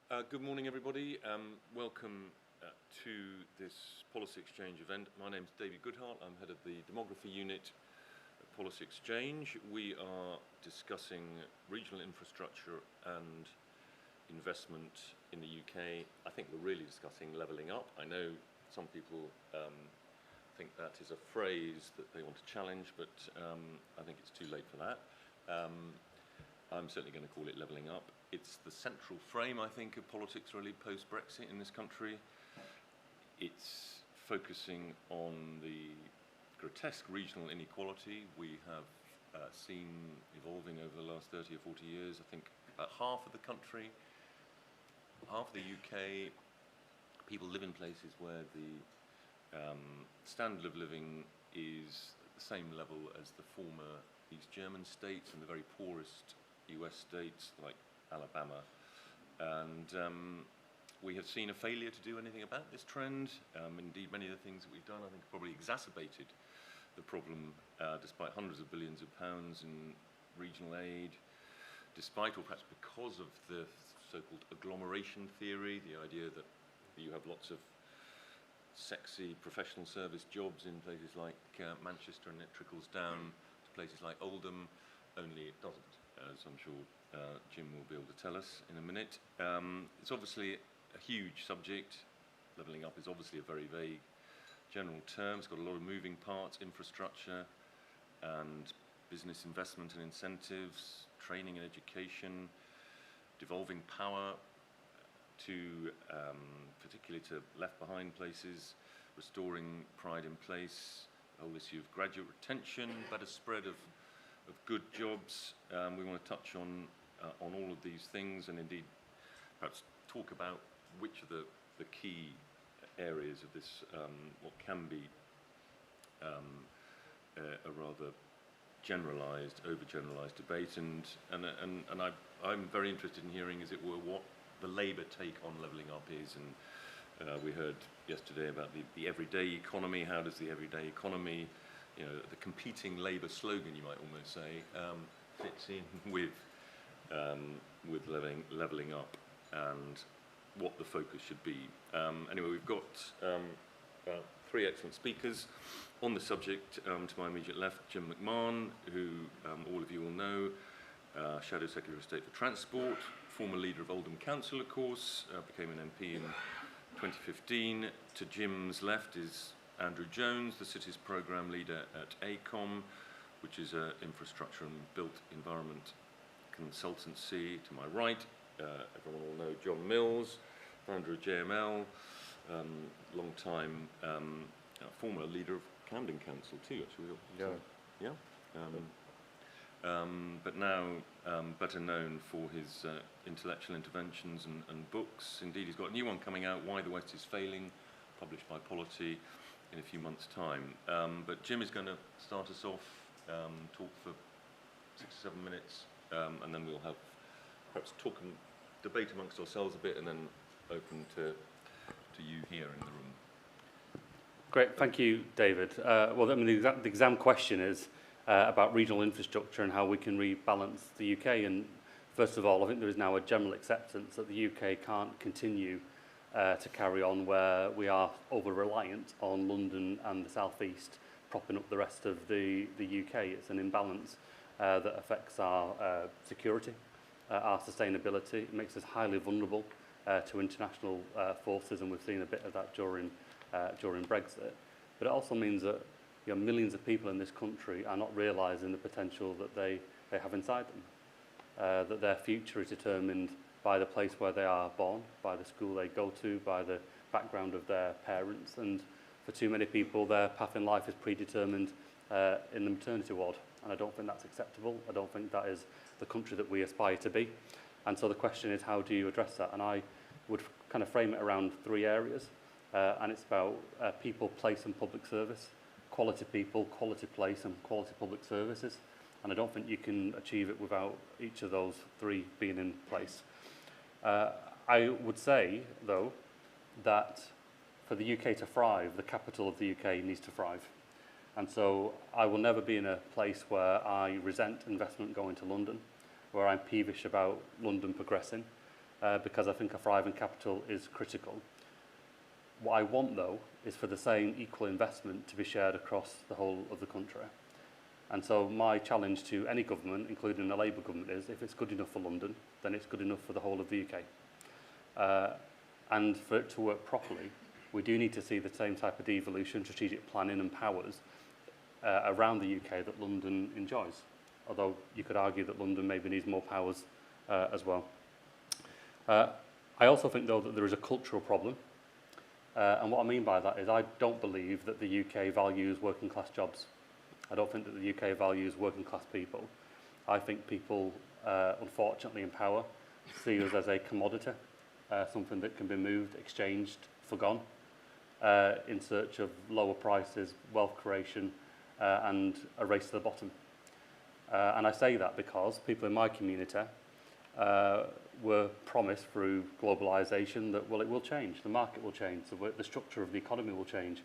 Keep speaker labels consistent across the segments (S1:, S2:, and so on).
S1: Good morning, everybody. Welcome to this Policy Exchange event. My name is David Goodhart. I'm head of the Demography Unit at Policy Exchange. We are discussing regional infrastructure and investment in the UK. I think we're really discussing levelling up. I know some people think that is a phrase that they want to challenge, but I think it's too late for that. I'm certainly going to call it levelling up. It's the central frame, I think, of politics really post-Brexit in this country. It's focusing on the grotesque regional inequality we have seen evolving over the last 30 or 40 years. I think about half of the country, half of the UK, people live in places where the standard of living is at the same level as the former East German states and the very poorest US states like Alabama, and we have seen a failure to do anything about this trend. Indeed, many of the things that we've done, I think, probably exacerbated the problem, despite hundreds of billions of pounds in regional aid, despite, or perhaps because of the so-called agglomeration theory, the idea that you have lots of sexy professional service jobs in places like Manchester and it trickles down to places like Oldham, only it doesn't, as I'm sure Jim will be able to tell us in a minute. It's obviously a huge subject. Levelling up is obviously a very vague general term. It's got a lot of moving parts: infrastructure and business investment and incentives, training and education, devolving power to particularly to left behind places, restoring pride in place, the whole issue of graduate retention, better spread of good jobs. We want to touch on all of these things, and indeed perhaps talk about which of the key areas of this, what can be a rather generalised, overgeneralised debate, and I'm very interested in hearing, as it were, what the Labour take on levelling up is. And we heard yesterday about the everyday economy. How does the everyday economy, the competing Labour slogan, you might almost say, fits in with levelling up, and what the focus should be. Anyway, we've got three excellent speakers on the subject. To my immediate left, Jim McMahon, who all of you will know, Shadow Secretary of State for Transport, former leader of Oldham Council, of course, became an MP in 2015. To Jim's left is Andrew Jones, the city's programme leader at ACOM, which is an infrastructure and built environment consultancy. To my right, everyone will know John Mills, founder of JML, long time former leader of Camden Council too, actually. Yeah. But now better known for his intellectual interventions and books. Indeed, he's got a new one coming out, Why the West is Failing, published by Polity, in a few months' time. But Jim is going to start us off, talk for 6 or 7 minutes, and then we'll have perhaps talk and debate amongst ourselves a bit, and then open to you here in the room.
S2: Great, thank you, David. Well, I mean, the exam question is about regional infrastructure and how we can rebalance the UK. And first of all, I think there is now a general acceptance that the UK can't continue to carry on where we are over-reliant on London and the South East propping up the rest of the UK. It's an imbalance that affects our security, our sustainability. It makes us highly vulnerable to international forces, and we've seen a bit of that during Brexit. But it also means that millions of people in this country are not realising the potential that they have inside them, that their future is determined by the place where they are born, by the school they go to, by the background of their parents, and for too many people their path in life is predetermined in the maternity ward, and I don't think that's acceptable. I don't think that is the country that we aspire to be. And so the question is, how do you address that? And I would kind of frame it around 3 areas, and it's about people, place and public service, quality people, quality place and quality public services, and I don't think you can achieve it without each of those 3 being in place. I would say, though, that for the UK to thrive, the capital of the UK needs to thrive. And so I will never be in a place where I resent investment going to London, where I'm peevish about London progressing. because I think a thriving capital is critical. What I want, though, is for the same equal investment to be shared across the whole of the country. And so my challenge to any government, including a Labour government, is if it's good enough for London, then it's good enough for the whole of the UK. And for it to work properly, we do need to see the same type of devolution, strategic planning and powers around the UK that London enjoys. Although you could argue that London maybe needs more powers as well. I also think, though, that there is a cultural problem. And what I mean by that is I don't believe that the UK values working class jobs. I don't think that the UK values working class people. I think people, unfortunately in power, see us as a commodity, something that can be moved, exchanged, forgone, in search of lower prices, wealth creation, and a race to the bottom. And I say that because people in my community were promised through globalisation that, well, it will change, the market will change, the structure of the economy will change,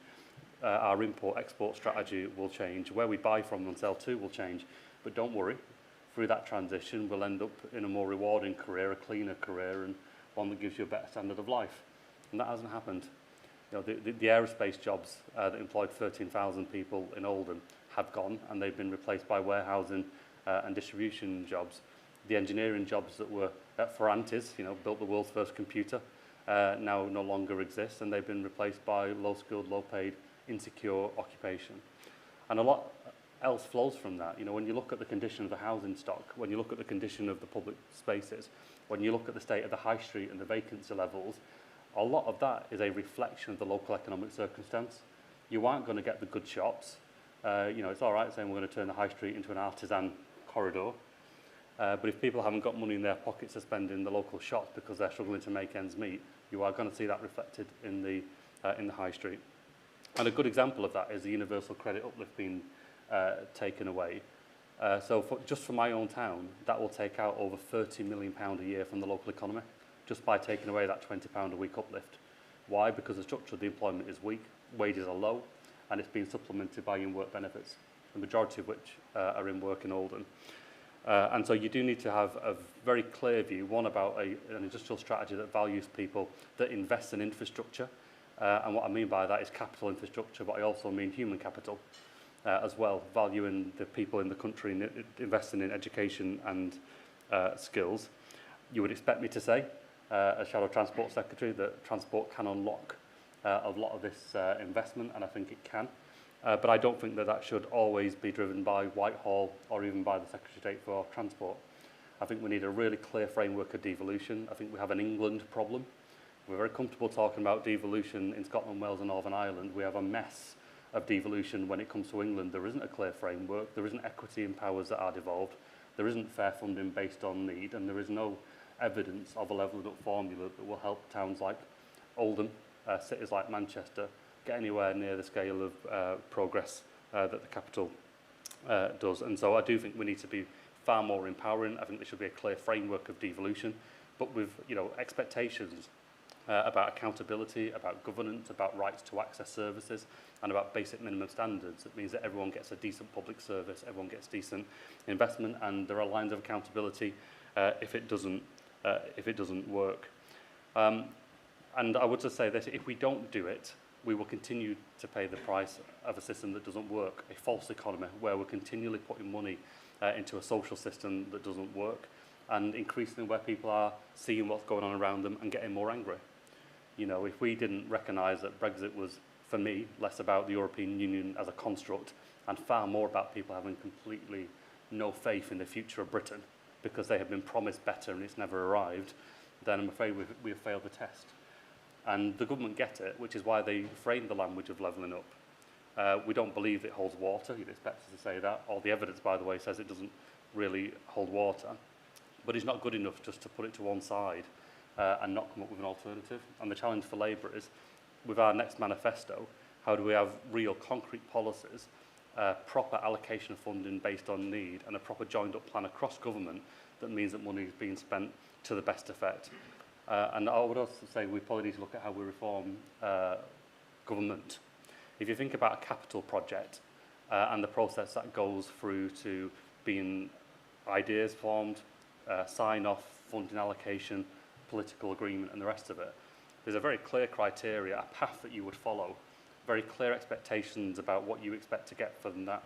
S2: our import-export strategy will change, where we buy from and sell to will change. But don't worry, through that transition we'll end up in a more rewarding career, a cleaner career, and one that gives you a better standard of life. And that hasn't happened. You know, the aerospace jobs that employed 13,000 people in Oldham have gone, and they've been replaced by warehousing and distribution jobs. The engineering jobs that were at Ferrantis, you know, built the world's first computer, now no longer exist, and they've been replaced by low-skilled, low-paid, insecure occupation. And a lot else flows from that. You know, when you look at the condition of the housing stock, when you look at the condition of the public spaces, when you look at the state of the high street and the vacancy levels, a lot of that is a reflection of the local economic circumstance. You aren't going to get the good shops. You know, it's all right saying we're going to turn the high street into an artisan corridor. But if people haven't got money in their pockets to spend in the local shops because they're struggling to make ends meet, you are going to see that reflected in the high street. And a good example of that is the universal credit uplift being taken away. So just for my own town, that will take out over £30 million a year from the local economy, just by taking away that £20 a week uplift. Why? Because the structure of the employment is weak, wages are low, and it's being supplemented by in-work benefits, the majority of which are in work in Oldham. And so you do need to have a very clear view, one about an industrial strategy that values people, that invests in infrastructure. And what I mean by that is capital infrastructure, but I also mean human capital as well, valuing the people in the country and investing in education and skills. You would expect me to say, as Shadow Transport Secretary, that transport can unlock a lot of this investment, and I think it can. But I don't think that that should always be driven by Whitehall or even by the Secretary of State for Transport. I think we need a really clear framework of devolution. I think we have an England problem. We're very comfortable talking about devolution in Scotland, Wales and Northern Ireland. We have a mess of devolution when it comes to England. There isn't a clear framework, there isn't equity in powers that are devolved, there isn't fair funding based on need, and there is no evidence of a leveled up formula that will help towns like Oldham, cities like Manchester, get anywhere near the scale of progress that the capital does. And so I do think we need to be far more empowering. I think there should be a clear framework of devolution, but with, you know, expectations about accountability, about governance, about rights to access services, and about basic minimum standards. It means that everyone gets a decent public service, everyone gets decent investment, and there are lines of accountability if it doesn't work. And I would just say that if we don't do it, we will continue to pay the price of a system that doesn't work, a false economy where we're continually putting money into a social system that doesn't work, and increasingly where people are seeing what's going on around them and getting more angry. You know, if we didn't recognise that Brexit was, for me, less about the European Union as a construct and far more about people having completely no faith in the future of Britain because they have been promised better and it's never arrived, then I'm afraid we have failed the test. And the government get it, which is why they frame the language of levelling up. We don't believe it holds water. You'd expect us to say that. All the evidence, by the way, says it doesn't really hold water. But it's not good enough just to put it to one side and not come up with an alternative. And the challenge for Labour is, with our next manifesto, how do we have real concrete policies, proper allocation of funding based on need, and a proper joined-up plan across government that means that money is being spent to the best effect. And I would also say we probably need to look at how we reform government. If you think about a capital project and the process that goes through to being ideas formed, sign-off, funding allocation, political agreement and the rest of it. There's a very clear criteria, a path that you would follow, very clear expectations about what you expect to get from that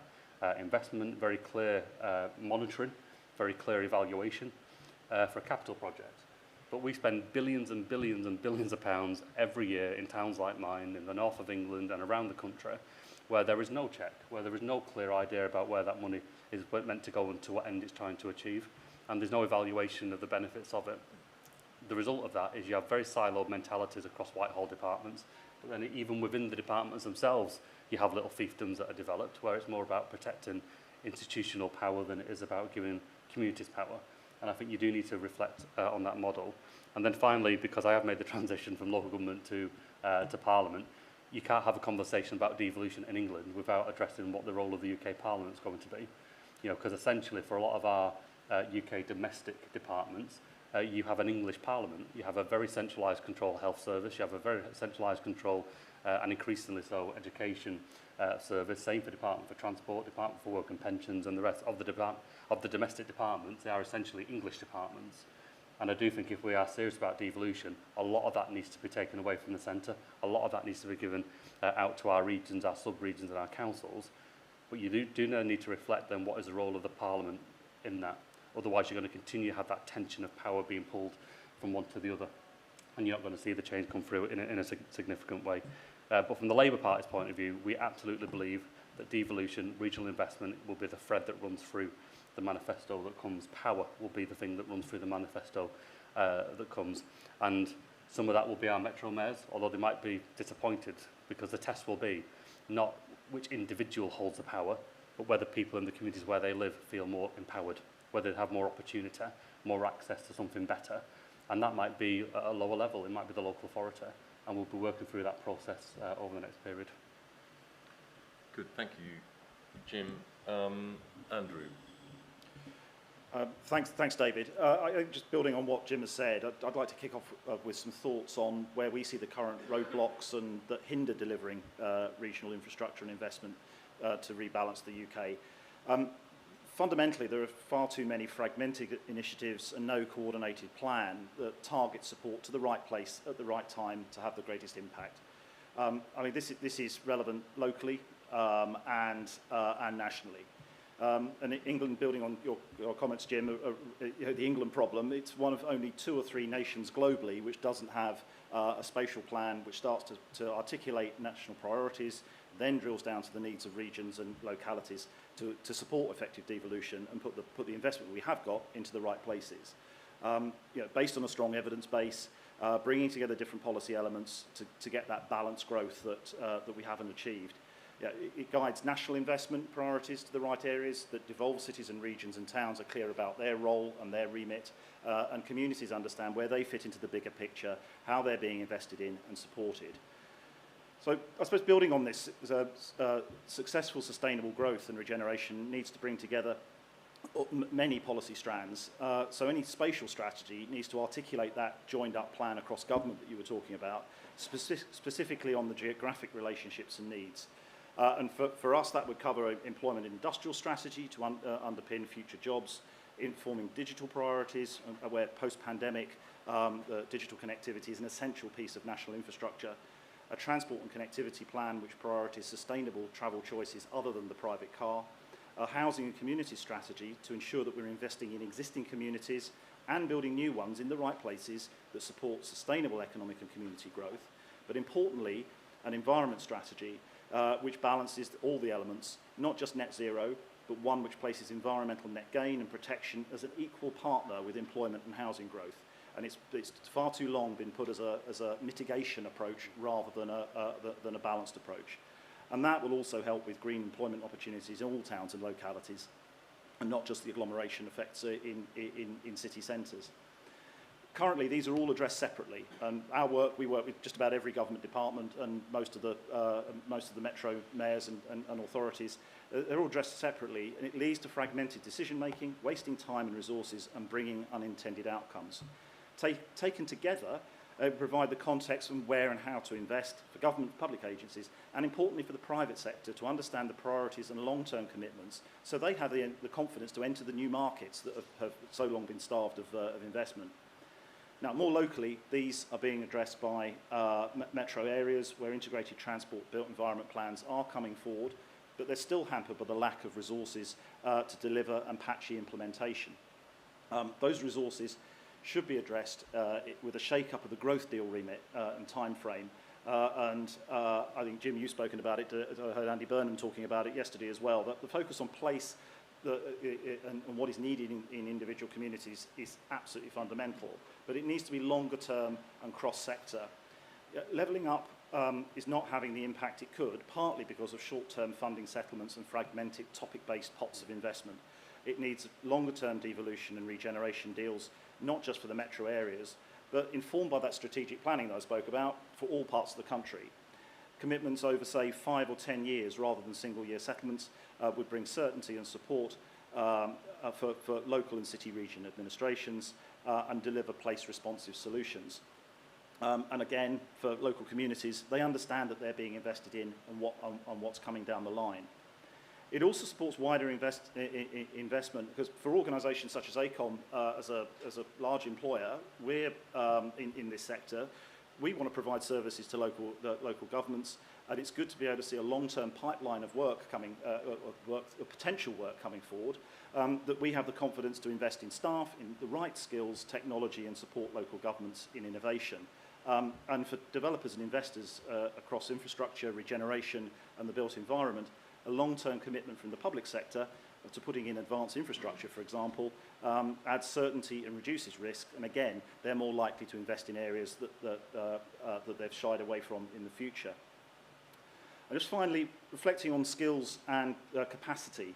S2: investment, very clear monitoring, very clear evaluation for a capital project. But we spend billions and billions and billions of pounds every year in towns like mine, in the north of England and around the country, where there is no check, where there is no clear idea about where that money is meant to go and to what end it's trying to achieve, and there's no evaluation of the benefits of it. The result of that is you have very siloed mentalities across Whitehall departments, but then even within the departments themselves, you have little fiefdoms that are developed, where it's more about protecting institutional power than it is about giving communities power. And I think you do need to reflect on that model. And then finally, because I have made the transition from local government to Parliament, you can't have a conversation about devolution in England without addressing what the role of the UK Parliament is going to be. You know, because essentially for a lot of our UK domestic departments, you have an English Parliament, you have a very centralised control health service, you have a very centralised control and increasingly so education service, same for Department for Transport, Department for Work and Pensions, and the rest of the domestic departments. They are essentially English departments. And I do think if we are serious about devolution, a lot of that needs to be taken away from the centre. A lot of that needs to be given out to our regions, our sub-regions and our councils. But you do need to reflect then what is the role of the Parliament in that. Otherwise you're going to continue to have that tension of power being pulled from one to the other. And you're not going to see the change come through in a significant way. But from the Labour Party's point of view, we absolutely believe that devolution, regional investment will be the thread that runs through the manifesto that comes. Power will be the thing that runs through the manifesto that comes. And some of that will be our metro mayors, although they might be disappointed, because the test will be not which individual holds the power, but whether people in the communities where they live feel more empowered, whether they have more opportunity, more access to something better. And that might be at a lower level, it might be the local authority. And we'll be working through that process over the next period.
S1: Good, thank you, Jim. Andrew.
S3: Thanks, David. Just building on what Jim has said, I'd like to kick off with some thoughts on where we see the current roadblocks and that hinder delivering regional infrastructure and investment to rebalance the UK. Fundamentally, there are far too many fragmented initiatives and no coordinated plan that target support to the right place at the right time to have the greatest impact. I mean, this is relevant locally and nationally. And in England, building on your comments, Jim, the England problem, it's one of only 2 or 3 nations globally which doesn't have a spatial plan which starts to articulate national priorities, then drills down to the needs of regions and localities to support effective devolution and put the investment we have got into the right places. Based on a strong evidence base, bringing together different policy elements to get that balanced growth that we haven't achieved. It guides national investment priorities to the right areas, that devolved cities and regions and towns are clear about their role and their remit, and communities understand where they fit into the bigger picture, how they're being invested in and supported. So I suppose building on this, successful sustainable growth and regeneration needs to bring together many policy strands. So any spatial strategy needs to articulate that joined up plan across government that you were talking about, specifically on the geographic relationships and needs. And for us, that would cover an employment and industrial strategy to underpin future jobs, informing digital priorities, where post-pandemic digital connectivity is an essential piece of national infrastructure, a transport and connectivity plan which priorities sustainable travel choices other than the private car, a housing and community strategy to ensure that we're investing in existing communities and building new ones in the right places that support sustainable economic and community growth, but importantly, an environment strategy which balances all the elements, not just net zero, but one which places environmental net gain and protection as an equal partner with employment and housing growth. And it's far too long been put as a mitigation approach rather than a balanced approach. And that will also help with green employment opportunities in all towns and localities, and not just the agglomeration effects in city centres. Currently, these are all addressed separately. And we work with just about every government department and most of the metro mayors and authorities. They're all addressed separately, and it leads to fragmented decision-making, wasting time and resources, and bringing unintended outcomes. Taken together, provide the context on where and how to invest for government and public agencies, and importantly for the private sector to understand the priorities and long-term commitments so they have the confidence to enter the new markets that have so long been starved of investment. Now, more locally, these are being addressed by metro areas where integrated transport built environment plans are coming forward, but they're still hampered by the lack of resources to deliver and patchy implementation. Those resources should be addressed with a shake-up of the growth deal remit and time frame. I think, Jim, you've spoken about it. I heard Andy Burnham talking about it yesterday as well, that the focus on place and what is needed in individual communities is absolutely fundamental, but it needs to be longer term and cross-sector. Levelling up is not having the impact it could, partly because of short-term funding settlements and fragmented topic-based pots of investment. It needs longer-term devolution and regeneration deals, not just for the metro areas, but informed by that strategic planning that I spoke about for all parts of the country. Commitments over, say, 5 or 10 years rather than single-year settlements would bring certainty and support for local and city region administrations and deliver place-responsive solutions. And again, for local communities, they understand that they're being invested in and what's coming down the line. It also supports wider investment, because for organisations such as ACOM, as a large employer, we're in this sector. We want to provide services to local governments, and it's good to be able to see a long-term pipeline of work coming, potential work coming forward, that we have the confidence to invest in staff, in the right skills, technology, and support local governments in innovation. And for developers and investors across infrastructure, regeneration, and the built environment, a long-term commitment from the public sector to putting in advanced infrastructure, for example, adds certainty and reduces risk. And again, they're more likely to invest in areas that they've shied away from in the future. And just finally, reflecting on skills and capacity,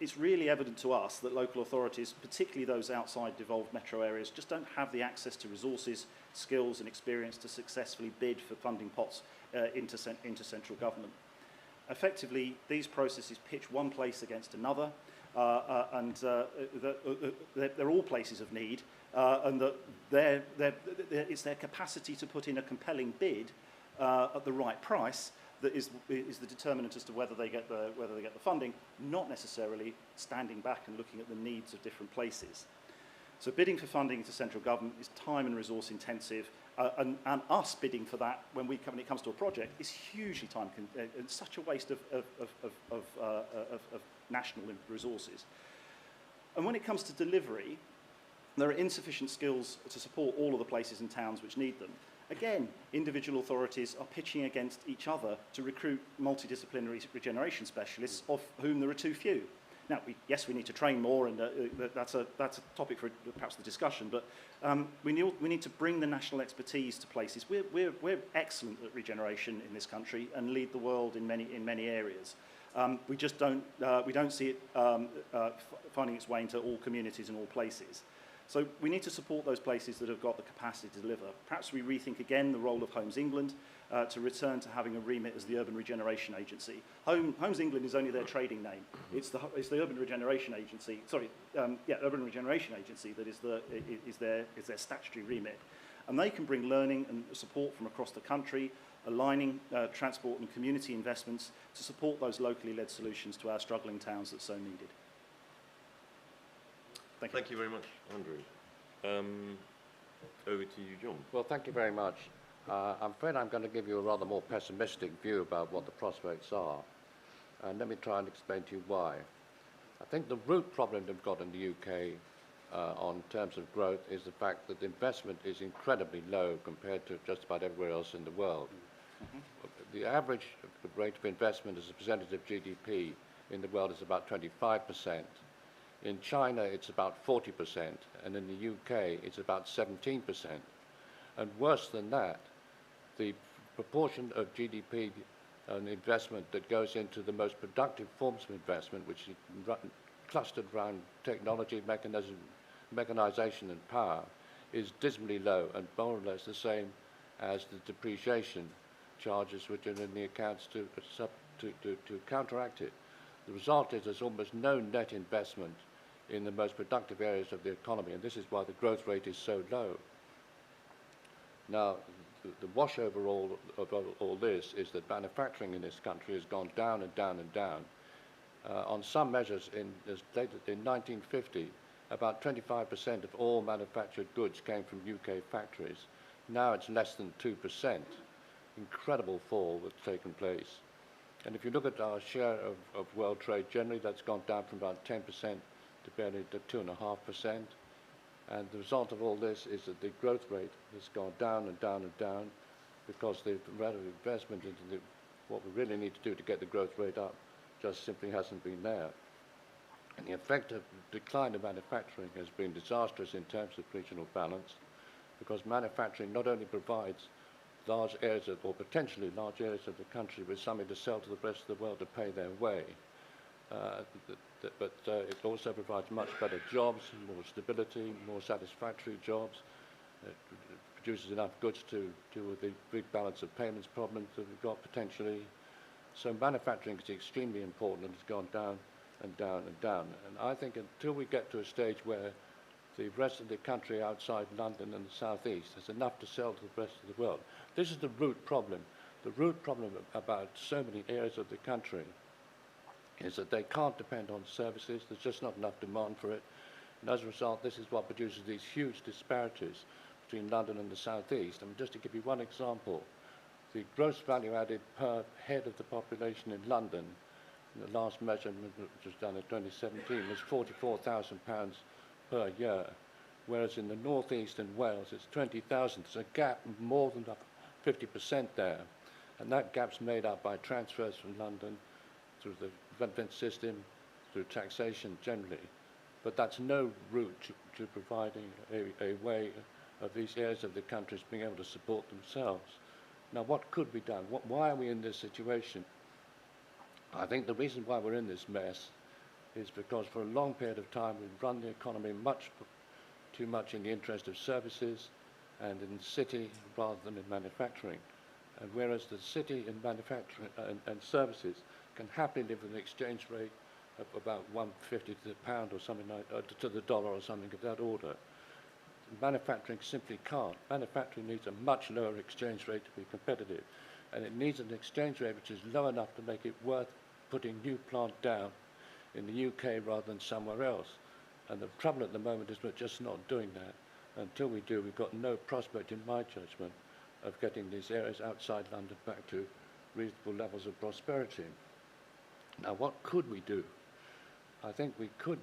S3: it's really evident to us that local authorities, particularly those outside devolved metro areas, just don't have the access to resources, skills and experience to successfully bid for funding pots into central government. Effectively, these processes pitch one place against another, and they're all places of need, and that it's their capacity to put in a compelling bid at the right price that is the determinant as to whether they get the funding, not necessarily standing back and looking at the needs of different places. So bidding for funding to central government is time and resource intensive, and us bidding for that when it comes to a project is hugely time it's such a waste of national resources. And when it comes to delivery, there are insufficient skills to support all of the places and towns which need them. Again, individual authorities are pitching against each other to recruit multidisciplinary regeneration specialists, of whom there are too few. Now, yes, we need to train more, and that's a topic for perhaps the discussion, but we need to bring the national expertise to places. We're excellent at regeneration in this country and lead the world in many areas. We just don't see it finding its way into all communities and all places. So we need to support those places that have got the capacity to deliver. Perhaps we rethink again the role of Homes England to return to having a remit as the Urban Regeneration Agency. Homes England is only their trading name. It's the Urban Regeneration Agency. Sorry, Urban Regeneration Agency that is their statutory remit, and they can bring learning and support from across the country, aligning transport and community investments to support those locally led solutions to our struggling towns that so needed. Thank you.
S1: Thank you very much, Andrew. Over to you, John.
S4: Well, thank you very much. I'm afraid I'm going to give you a rather more pessimistic view about what the prospects are. And let me try and explain to you why. I think the root problem we've got in the UK on terms of growth is the fact that investment is incredibly low compared to just about everywhere else in the world. Mm-hmm. The average rate of investment as a percentage of GDP in the world is about 25%. In China, it's about 40%, and in the UK, it's about 17%. And worse than that, the proportion of GDP and investment that goes into the most productive forms of investment, which is clustered around technology, mechanization, and power, is dismally low and more or less the same as the depreciation charges which are in the accounts to counteract it. The result is there's almost no net investment in the most productive areas of the economy, and this is why the growth rate is so low. Now, the wash over all this is that manufacturing in this country has gone down and down and down. On some measures, as stated in 1950, about 25% of all manufactured goods came from UK factories. Now it's less than 2%. Incredible fall that's taken place. And if you look at our share of world trade generally, that's gone down from about 10% to barely 2.5%. And the result of all this is that the growth rate has gone down and down and down because the relative investment into what we really need to do to get the growth rate up just simply hasn't been there. And the effect of the decline of manufacturing has been disastrous in terms of regional balance, because manufacturing not only provides large areas or potentially large areas of the country with something to sell to the rest of the world to pay their way, but it also provides much better jobs, more stability, more satisfactory jobs. It produces enough goods to deal with the big balance of payments problems that we've got potentially. So manufacturing is extremely important, and it's gone down and down and down. And I think until we get to a stage where the rest of the country outside London and the southeast has enough to sell to the rest of the world. This is the root problem. The root problem about so many areas of the country is that they can't depend on services. There's just not enough demand for it. And as a result, this is what produces these huge disparities between London and the southeast. And just to give you one example, the gross value added per head of the population in London, in the last measurement, which was done in 2017, was £44,000 per year, whereas in the northeast and Wales it's 20,000. There's a gap of more than 50% there, and that gap's made up by transfers from London through the benefit system, through taxation generally, but that's no route to providing a way of these areas of the countries being able to support themselves. Now, what could be done? Why are we in this situation? I think the reason why we're in this mess is because for a long period of time we've run the economy too much in the interest of services and in the city rather than in manufacturing. And whereas the city in manufacturing and services can happily live with an exchange rate of about 150 to the pound or something like to the dollar or something of that order, manufacturing simply can't. Manufacturing needs a much lower exchange rate to be competitive, and it needs an exchange rate which is low enough to make it worth putting new plant down in the UK rather than somewhere else. And the trouble at the moment is we're just not doing that. Until we do, we've got no prospect, in my judgment, of getting these areas outside London back to reasonable levels of prosperity. Now, what could we do? I think we could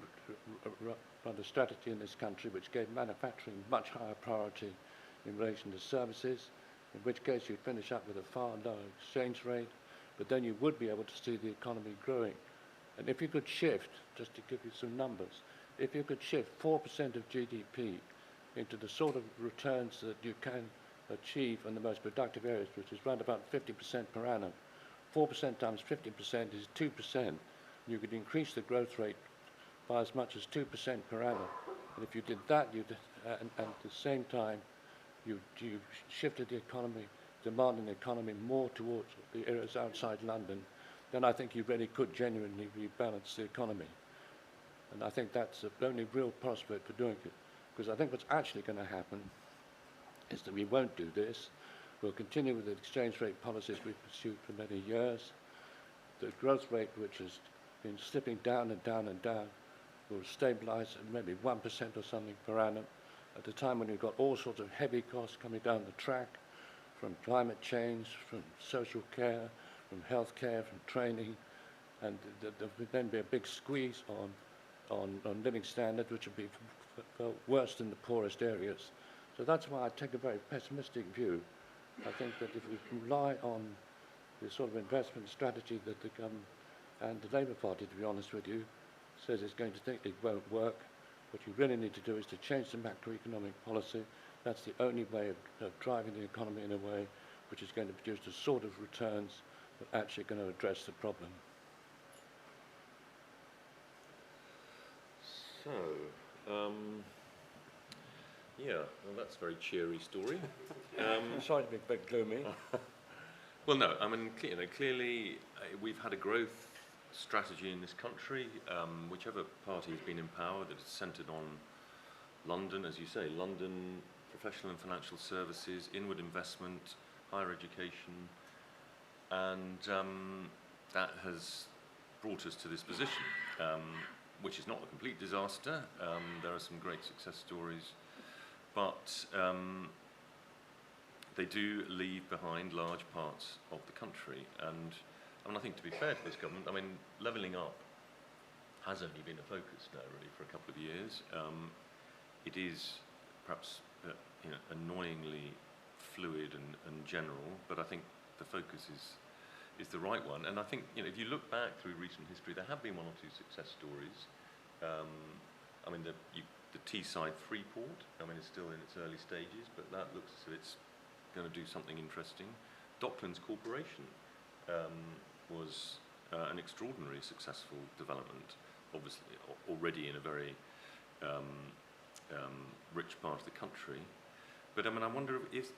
S4: run a strategy in this country which gave manufacturing much higher priority in relation to services, in which case you'd finish up with a far lower exchange rate, but then you would be able to see the economy growing. And if you could shift, just to give you some numbers, if you could shift 4% of GDP into the sort of returns that you can achieve in the most productive areas, which is around about 50% per annum, 4% times 50% is 2%. You could increase the growth rate by as much as 2% per annum. And if you did that, and at the same time, you shifted the economy, demand in the economy more towards the areas outside London, then I think you really could genuinely rebalance the economy. And I think that's the only real prospect for doing it. Because I think what's actually going to happen is that we won't do this. We'll continue with the exchange rate policies we've pursued for many years. The growth rate, which has been slipping down and down and down, will stabilise at maybe 1% or something per annum, at a time when you've got all sorts of heavy costs coming down the track, from climate change, from social care, from health care, from training, and there would then be a big squeeze on living standards, which would be felt worse than the poorest areas. So that's why I take a very pessimistic view. I think that if we rely on the sort of investment strategy that the government and the Labour Party, to be honest with you, says it's going to think it won't work, what you really need to do is to change the macroeconomic policy. That's the only way of driving the economy in a way which is going to produce the sort of returns that are actually going to address the problem.
S1: So, yeah, well, that's a very cheery story.
S4: Sorry to be a bit gloomy.
S1: Well, no, I mean, clearly we've had a growth strategy in this country, whichever party has been in power, that is centred on London, as you say, London, professional and financial services, inward investment, higher education, and that has brought us to this position. which is not a complete disaster. There are some great success stories, but they do leave behind large parts of the country. And I mean, I think to be fair to this government, I mean, levelling up has only been a focus now, really, for a couple of years. It is perhaps annoyingly fluid and general, but I think the focus is the right one. And I think, if you look back through recent history, there have been one or two success stories. I mean, the Teesside Freeport, I mean, it's still in its early stages, but that looks as if it's going to do something interesting. Docklands Corporation was an extraordinarily successful development, obviously already in a very rich part of the country. But I mean, I wonder, is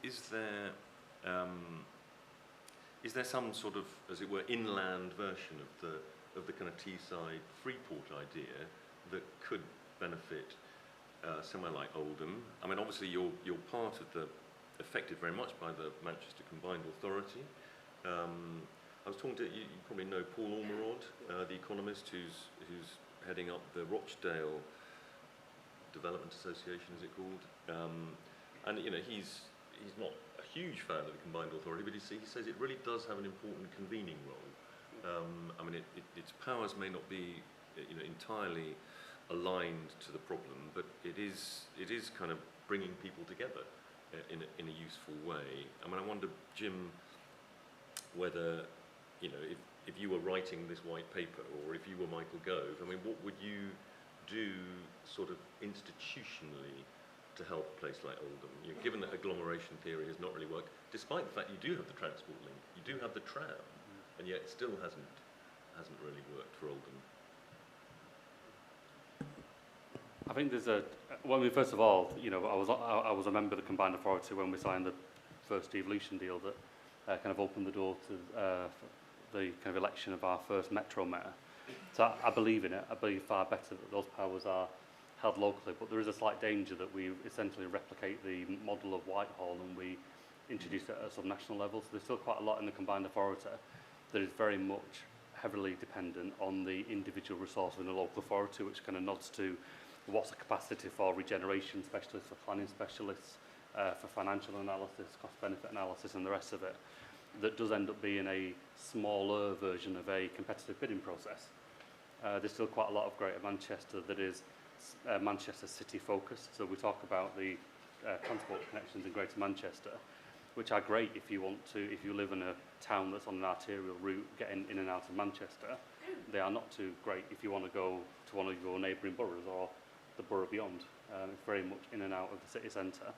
S1: there some sort of, as it were, inland version of the kind of Teesside Freeport idea that could benefit somewhere like Oldham? I mean, obviously you're part of affected very much by the Manchester Combined Authority. I was talking to you probably know Paul Ormerod, the economist who's heading up the Rochdale Development Association, is it called? And he's not a huge fan of the Combined Authority, but he says it really does have an important convening role. I mean, its powers may not be entirely aligned to the problem, but it is kind of bringing people together in a useful way. I mean, I wonder, Jim, whether if you were writing this white paper, or if you were Michael Gove, I mean, what would you do sort of institutionally to help a place like Oldham? Given that agglomeration theory has not really worked, despite the fact you do have the transport link, you do have the tram, and yet it still hasn't really worked for Oldham.
S2: I think there's well, I mean, first of all, I was a member of the Combined Authority when we signed the first devolution deal that kind of opened the door to the kind of election of our first Metro Mayor. So I believe in it. I believe far better that those powers are held locally, but there is a slight danger that we essentially replicate the model of Whitehall and we introduce it at a sub-national level. So there's still quite a lot in the Combined Authority that is very much heavily dependent on the individual resource within the local authority, which kind of nods to what's the capacity for regeneration specialists, for planning specialists, for financial analysis, cost-benefit analysis, and the rest of it. That does end up being a smaller version of a competitive bidding process. There's still quite a lot of Greater Manchester that is Manchester City focused. So we talk about the transport connections in Greater Manchester, which are great if you live in a town that's on an arterial route getting in and out of Manchester. They are not too great if you want to go to one of your neighbouring boroughs or the borough beyond. It's very much in and out of the city centre,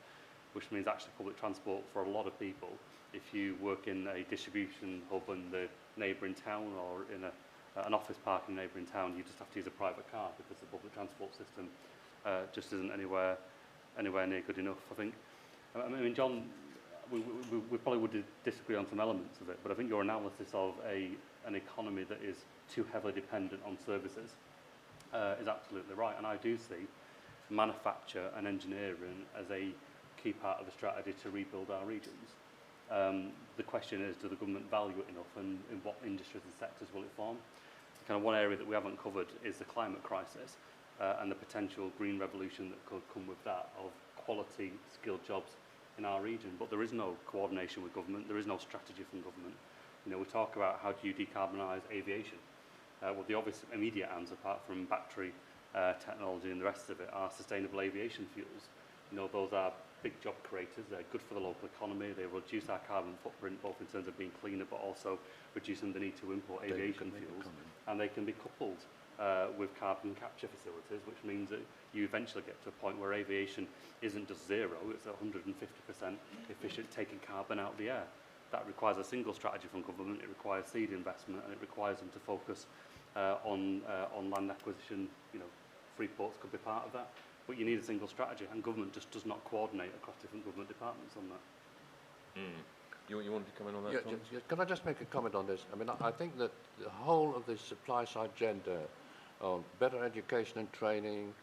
S2: which means actually public transport for a lot of people, if you work in a distribution hub in the neighbouring town or in an office park in a neighbouring town, you just have to use a private car because the public transport system just isn't anywhere near good enough, I think. I mean, John, we probably would disagree on some elements of it, but I think your analysis of an economy that is too heavily dependent on services is absolutely right, and I do see manufacture and engineering as a key part of the strategy to rebuild our regions. The question is, do the government value it enough, and in what industries and sectors will it form? Kind of one area that we haven't covered is the climate crisis and the potential green revolution that could come with that, of quality skilled jobs in our region. But there is no coordination with government, there is no strategy from government. We talk about how do you decarbonise aviation. Well, the obvious immediate answer, apart from battery technology and the rest of it, are sustainable aviation fuels. Those are big job creators, they're good for the local economy, they reduce our carbon footprint both in terms of being cleaner but also reducing the need to import aviation fuels, and they can be coupled with carbon capture facilities, which means that you eventually get to a point where aviation isn't just zero, it's 150% efficient taking carbon out of the air. That requires a single strategy from government, it requires seed investment, and it requires them to focus on land acquisition. Free ports could be part of that, but you need a single strategy, and government just does not coordinate across different government departments on that.
S1: You want to comment on that, Tom?
S4: Yeah, can I just make a comment on this? I mean, I think that the whole of the supply side agenda on better education and training,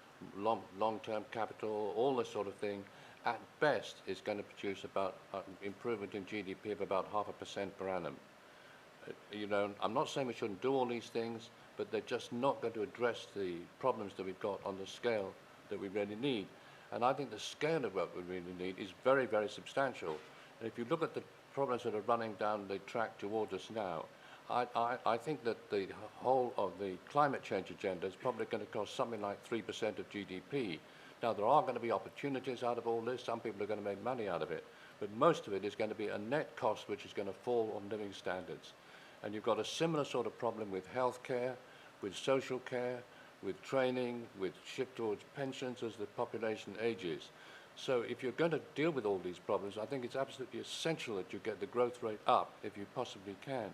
S4: long-term capital, all this sort of thing, at best is going to produce about improvement in GDP of about 0.5% per annum. I'm not saying we shouldn't do all these things, but they're just not going to address the problems that we've got on the scale that we really need. And I think the scale of what we really need is very, very substantial. And if you look at the problems that are running down the track towards us now, I think that the whole of the climate change agenda is probably going to cost something like 3% of GDP. Now, there are going to be opportunities out of all this. Some people are going to make money out of it. But most of it is going to be a net cost which is going to fall on living standards. And you've got a similar sort of problem with healthcare, with social care, with training, with shift towards pensions as the population ages. So if you're going to deal with all these problems, I think it's absolutely essential that you get the growth rate up if you possibly can.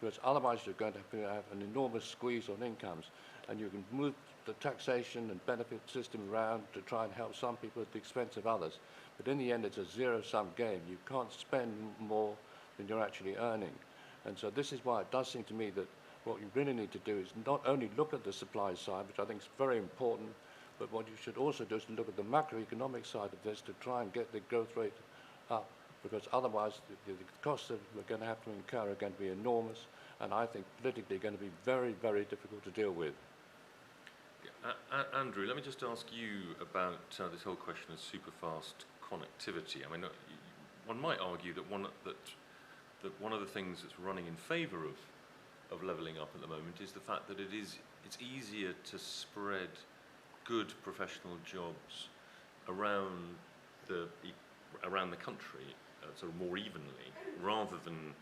S4: Because otherwise you're going to have an enormous squeeze on incomes, and you can move the taxation and benefit system around to try and help some people at the expense of others. But in the end, it's a zero-sum game. You can't spend more than you're actually earning. And so this is why it does seem to me that what you really need to do is not only look at the supply side, which I think is very important, but what you should also do is to look at the macroeconomic side of this to try and get the growth rate up, because otherwise the costs that we're going to have to incur are going to be enormous, and I think politically going to be very, very difficult to deal with.
S1: Andrew, let me just ask you about this whole question of superfast connectivity. I mean, one might argue that one of the things that's running in favour of levelling up at the moment is the fact that it's easier to spread good professional jobs around the country sort of more evenly, rather than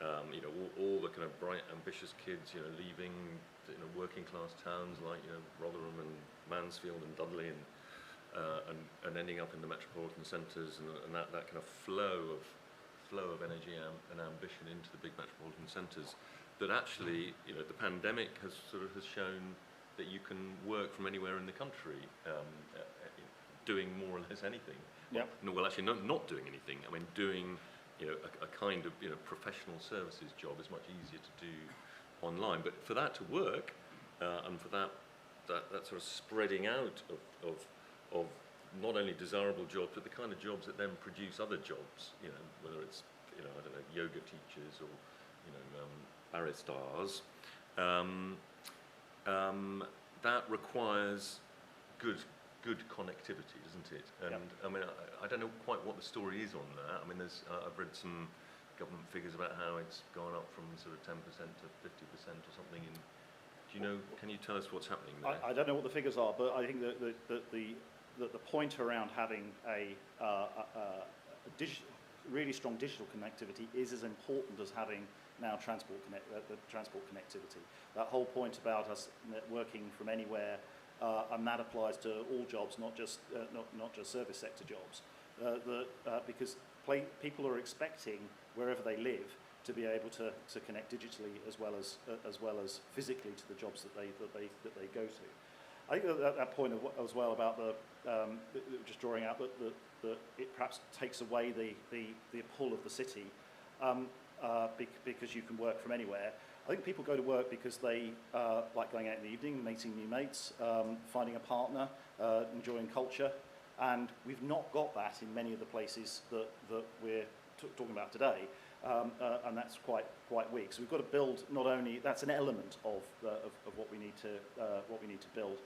S1: all the kind of bright, ambitious kids leaving working class towns like Rotherham and Mansfield and Dudley and ending up in the metropolitan centres, and that kind of flow of energy and ambition into the big metropolitan centres. That actually the pandemic has shown that you can work from anywhere in the country, doing more or less anything.
S3: Yep.
S1: Well, actually, not doing anything. I mean, doing a kind of professional services job is much easier to do online. But for that to work, and for that sort of spreading out of not only desirable jobs, but the kind of jobs that then produce other jobs. Whether it's I don't know, yoga teachers or baristas. That requires good connectivity, doesn't it? And
S3: Yep.
S1: I mean, I don't know quite what the story is on that. I mean, I've read some government figures about how it's gone up from sort of 10% to 50% or something. Do you know? Can you tell us what's happening there?
S3: I don't know what the figures are, but I think that the point around having a really strong digital connectivity is as important as having now transport connectivity. That whole point about us working from anywhere, and that applies to all jobs, not just service sector jobs, because people are expecting wherever they live to be able to connect digitally as well as physically to the jobs that they go to. I think that point as well about just drawing out that it perhaps takes away the pull of the city, because you can work from anywhere. I think people go to work because they like going out in the evening, meeting new mates, finding a partner, enjoying culture, and we've not got that in many of the places that we're talking about today, and that's quite weak. So we've got to build not only that's an element of what we need to build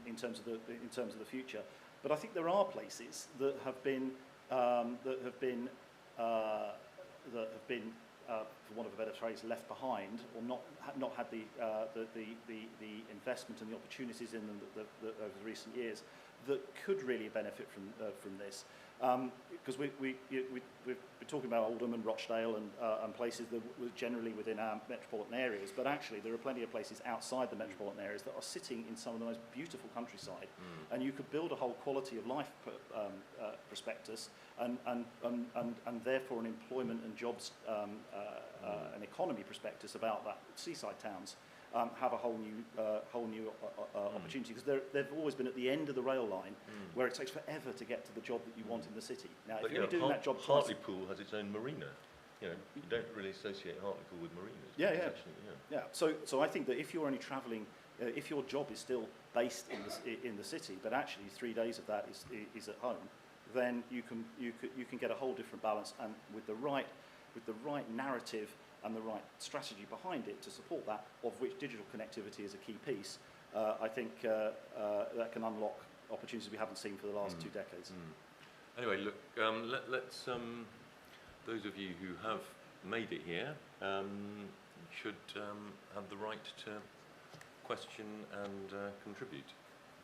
S3: in terms of the future. But I think there are places that have been for want of a better phrase, left behind, or not had the investment and the opportunities in them that over the recent years that could really benefit from this. Because we've been talking about Oldham and Rochdale and places that were generally within our metropolitan areas, but actually there are plenty of places outside the metropolitan areas that are sitting in some of the most beautiful countryside, and you could build a whole quality of life prospectus and therefore an employment and jobs an economy prospectus about that. Seaside towns have a whole new opportunity, because they've always been at the end of the rail line, where it takes forever to get to the job that you want in the city. Now,
S1: But
S3: if you're doing that job twice,
S1: Hartlepool has its own marina. You don't really associate Hartlepool with marinas.
S3: Yeah.
S1: Actually,
S3: So I think that if you're only travelling, if your job is still based in the city, but actually 3 days of that is at home, then you can get a whole different balance, and with the right narrative and the right strategy behind it to support that, of which digital connectivity is a key piece, I think that can unlock opportunities we haven't seen for the last 2 decades.
S1: Anyway, look, let's those of you who have made it here should have the right to question and contribute.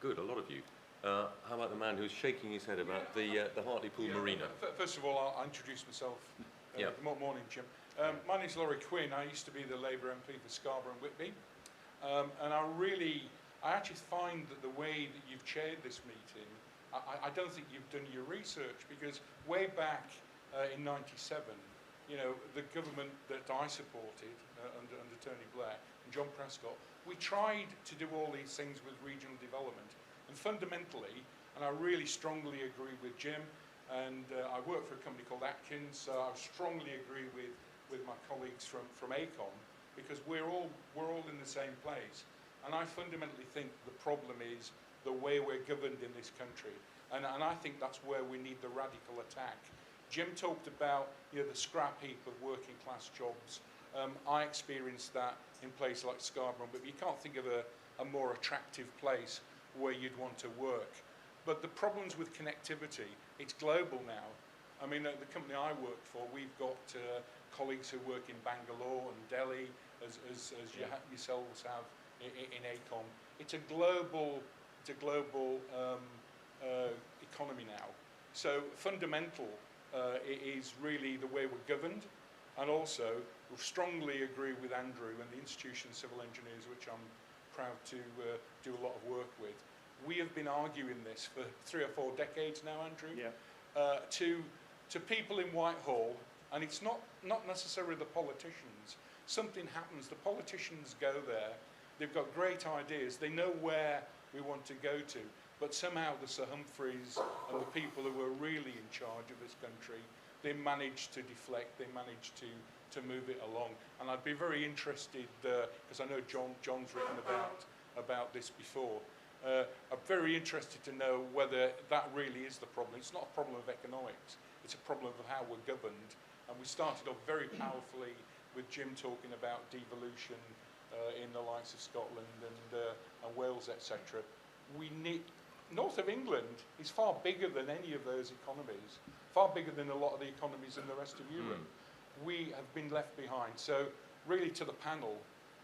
S1: Good, a lot of you. How about the man who's shaking his head about the Hartlepool Marina?
S5: First of all, I'll introduce myself. Good morning, Jim. My name's Laurie Quinn. I used to be the Labour MP for Scarborough and Whitby. And I actually find that the way that you've chaired this meeting, I don't think you've done your research, because way back in '97, you know, the government that I supported under Tony Blair and John Prescott, we tried to do all these things with regional development. And fundamentally, and I really strongly agree with Jim, and I work for a company called Atkins, so I strongly agree with my colleagues from ACOM, because we're all in the same place. And I fundamentally think the problem is the way we're governed in this country. And I think that's where we need the radical attack. Jim talked about, you know, the scrap heap of working class jobs. I experienced that in places like Scarborough, but you can't think of a more attractive place where you'd want to work. But the problems with connectivity, it's global now. I mean, the company I work for, we've got colleagues who work in Bangalore and Delhi, as yourselves have in ACOM. It's a global economy now. So fundamental is really the way we're governed, and also we strongly agree with Andrew and the Institution of Civil Engineers, which I'm proud to do a lot of work with. We have been arguing this for 3 or 4 decades now, Andrew, to people in Whitehall, and it's not necessarily the politicians. Something happens, the politicians go there, they've got great ideas, they know where we want to go to, but somehow the Sir Humphreys and the people who are really in charge of this country, they manage to deflect, they manage to move it along. And I'd be very interested, because I know John's written about this before, I'm very interested to know whether that really is the problem. It's not a problem of economics, it's a problem of how we're governed. And we started off very powerfully with Jim talking about devolution in the likes of Scotland and Wales, etc. North of England is far bigger than any of those economies, far bigger than a lot of the economies in the rest of Europe. We have been left behind. So really, to the panel,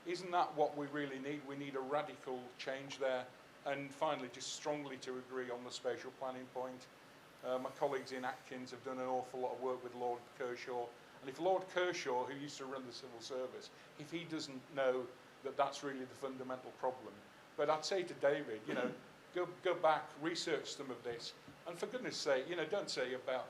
S5: isn't that what we really need? We need a radical change there. And finally, just strongly to agree on the spatial planning point. My colleagues in Atkins have done an awful lot of work with Lord Kershaw. And if Lord Kershaw, who used to run the civil service, if he doesn't know that that's really the fundamental problem. But I'd say to David, you know, go back, research some of this. And for goodness sake, you know, don't say about,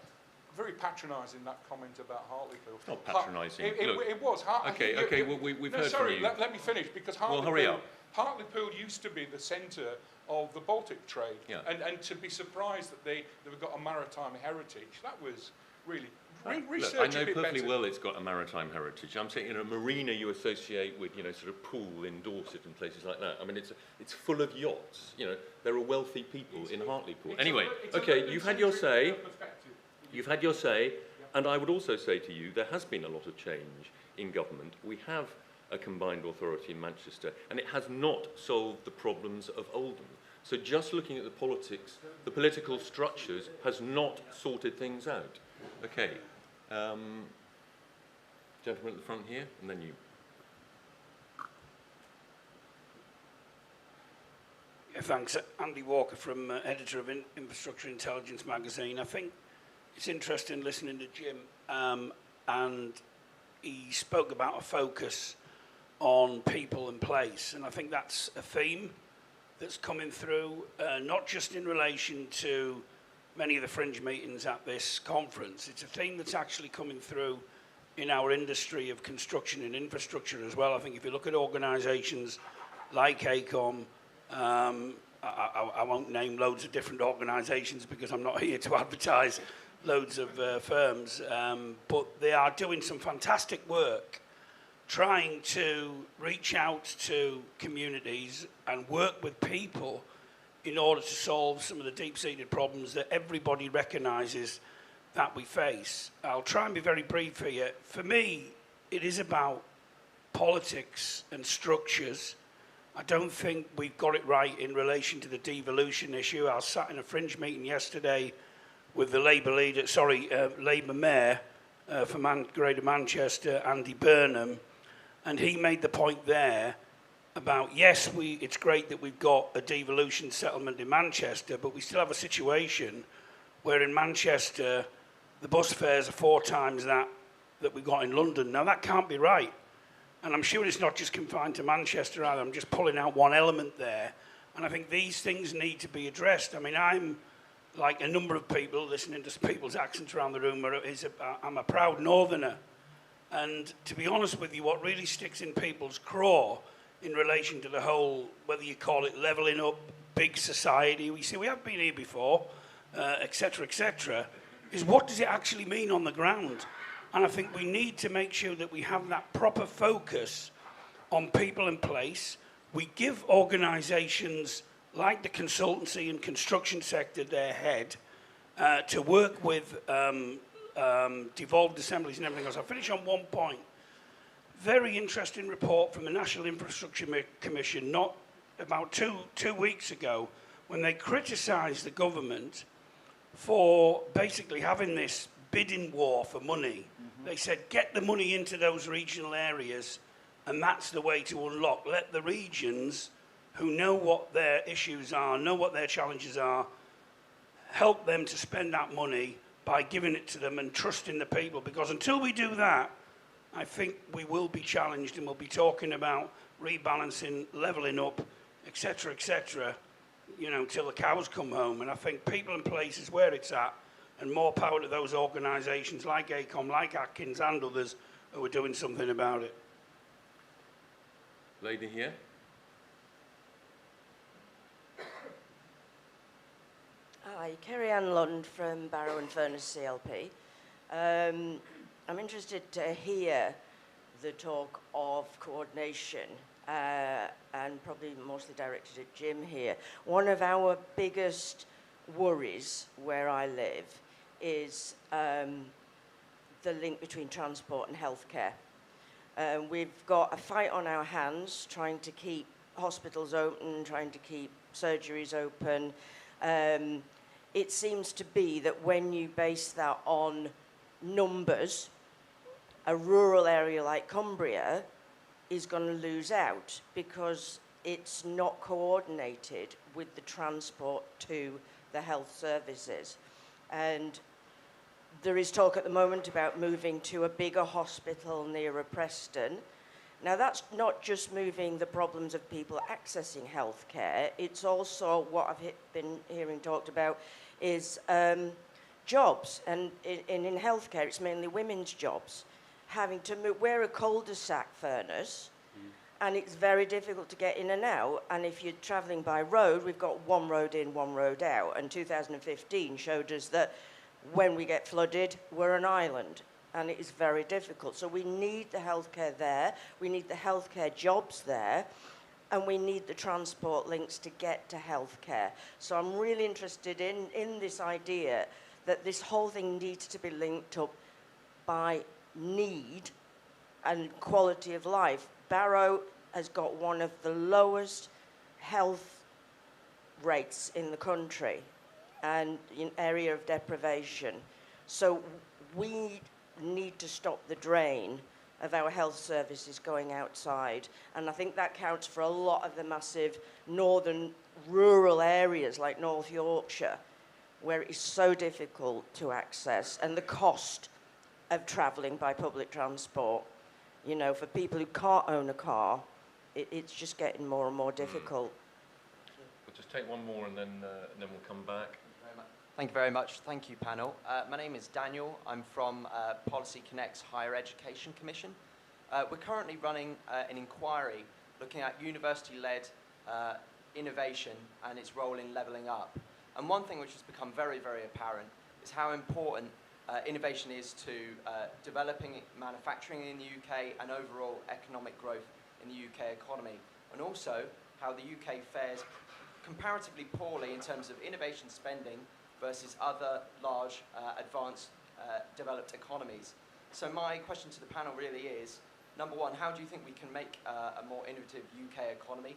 S5: very patronising that comment about Hartlepool.
S1: Not patronising.
S5: It was.
S1: Okay, well, we've heard from you.
S5: Let me finish, because Hartlepool used to be the centre of the Baltic trade. Yeah. And to be surprised that they've got a maritime heritage, that was really...
S1: Look, I know perfectly well it's got a maritime heritage. I'm saying, you know, marina you associate with, you know, sort of Poole in Dorset and places like that. I mean, it's full of yachts. You know, there are wealthy people in Hartlepool. Anyway, okay, you've had your say. You've had your say, and I would also say to you, there has been a lot of change in government. We have a combined authority in Manchester, and it has not solved the problems of Oldham. So just looking at the politics, the political structures has not sorted things out. Okay, gentleman at the front here, and then you.
S6: Yeah, thanks. Andy Walker, from editor of Infrastructure Intelligence magazine. I think it's interesting listening to Jim, and he spoke about a focus on people and place, and I think that's a theme that's coming through, not just in relation to many of the fringe meetings at this conference. It's a theme that's actually coming through in our industry of construction and infrastructure as well. I think if you look at organisations like ACOM, I won't name loads of different organisations because I'm not here to advertise loads of firms, but they are doing some fantastic work trying to reach out to communities and work with people in order to solve some of the deep-seated problems that everybody recognises that we face. I'll try and be very brief here. For me, it is about politics and structures. I don't think we've got it right in relation to the devolution issue. I sat in a fringe meeting yesterday with the Labour leader, Labour mayor for Greater Manchester, Andy Burnham, and he made the point there about, yes, it's great that we've got a devolution settlement in Manchester, but we still have a situation where in Manchester the bus fares are 4 times that we got in London. Now that can't be right. And I'm sure it's not just confined to Manchester either. I'm just pulling out one element there. And I think these things need to be addressed. I mean, I'm like a number of people listening to people's accents around the room. I'm a proud northerner. And to be honest with you, what really sticks in people's craw in relation to the whole, whether you call it levelling up, big society, we have been here before, et cetera, is what does it actually mean on the ground? And I think we need to make sure that we have that proper focus on people and place. We give organisations like the consultancy and construction sector their head to work with devolved assemblies and everything else. I'll finish on one point. Very interesting report from the National Infrastructure Commission, not about two weeks ago, when they criticised the government for basically having this bidding war for money. They said, get the money into those regional areas, and that's the way to unlock. Let the regions who know what their issues are, know what their challenges are, help them to spend that money by giving it to them and trusting the people. Because until we do that, I think we will be challenged, and we'll be talking about rebalancing, levelling up, et cetera, till the cows come home. And I think people and places where it's at, and more power to those organisations like ACOM, like Atkins and others who are doing something about it.
S1: Lady here.
S7: Hi, Kerry-Ann Lund from Barrow and Furness CLP. I'm interested to hear the talk of coordination and probably mostly directed at Jim here. One of our biggest worries where I live is the link between transport and healthcare. We've got a fight on our hands trying to keep hospitals open, trying to keep surgeries open. It seems to be that when you base that on numbers, a rural area like Cumbria is going to lose out because it's not coordinated with the transport to the health services. And there is talk at the moment about moving to a bigger hospital nearer Preston. Now, that's not just moving the problems of people accessing healthcare, it's also what I've been hearing talked about is jobs. And in healthcare, it's mainly women's jobs. Having to move, we're a cul-de-sac furnace, and it's very difficult to get in and out. And if you're travelling by road, we've got one road in, one road out. And 2015 showed us that when we get flooded, we're an island, and it is very difficult. So we need the healthcare there, we need the healthcare jobs there, and we need the transport links to get to healthcare. So I'm really interested in this idea that this whole thing needs to be linked up by need and quality of life. Barrow has got one of the lowest health rates in the country and in area of deprivation. So we need to stop the drain of our health services going outside. And I think that counts for a lot of the massive northern rural areas like North Yorkshire, where it is so difficult to access, and the cost of travelling by public transport. You know, for people who can't own a car, it's just getting more and more difficult.
S1: We'll just take one more and then we'll come back.
S8: Thank you very much. Thank you, panel. My name is Daniel. I'm from Policy Connect's Higher Education Commission. We're currently running an inquiry looking at university-led innovation and its role in levelling up. And one thing which has become very, very apparent is how important innovation is to developing manufacturing in the UK and overall economic growth in the UK economy, and also how the UK fares comparatively poorly in terms of innovation spending versus other large advanced developed economies. So my question to the panel really is, number one, how do you think we can make a more innovative UK economy,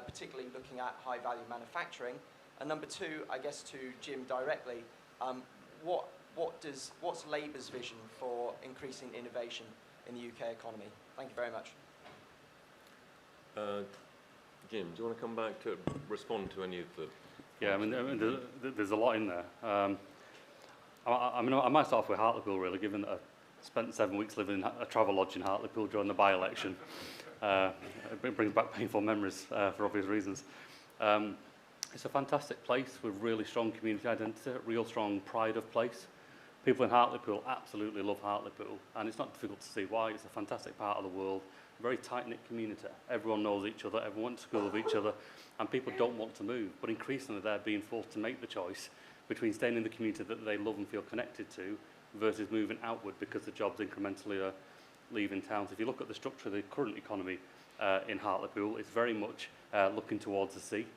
S8: particularly looking at high-value manufacturing? And number two, I guess to Jim directly, what's Labour's vision for increasing innovation in the UK economy? Thank you very much.
S1: Jim, do you want to come back to respond to any of the...
S2: Yeah, I mean there's a lot in there. I might start off with Hartlepool, really, given that I spent 7 weeks living in a travel lodge in Hartlepool during the by-election. It brings back painful memories for obvious reasons. It's a fantastic place with really strong community identity, real strong pride of place. People in Hartlepool absolutely love Hartlepool, and it's not difficult to see why. It's a fantastic part of the world, a very tight-knit community. Everyone knows each other, everyone went to school with each other, and people don't want to move, but increasingly they're being forced to make the choice between staying in the community that they love and feel connected to versus moving outward because the jobs incrementally are leaving town. So if you look at the structure of the current economy in Hartlepool, it's very much looking towards the sea,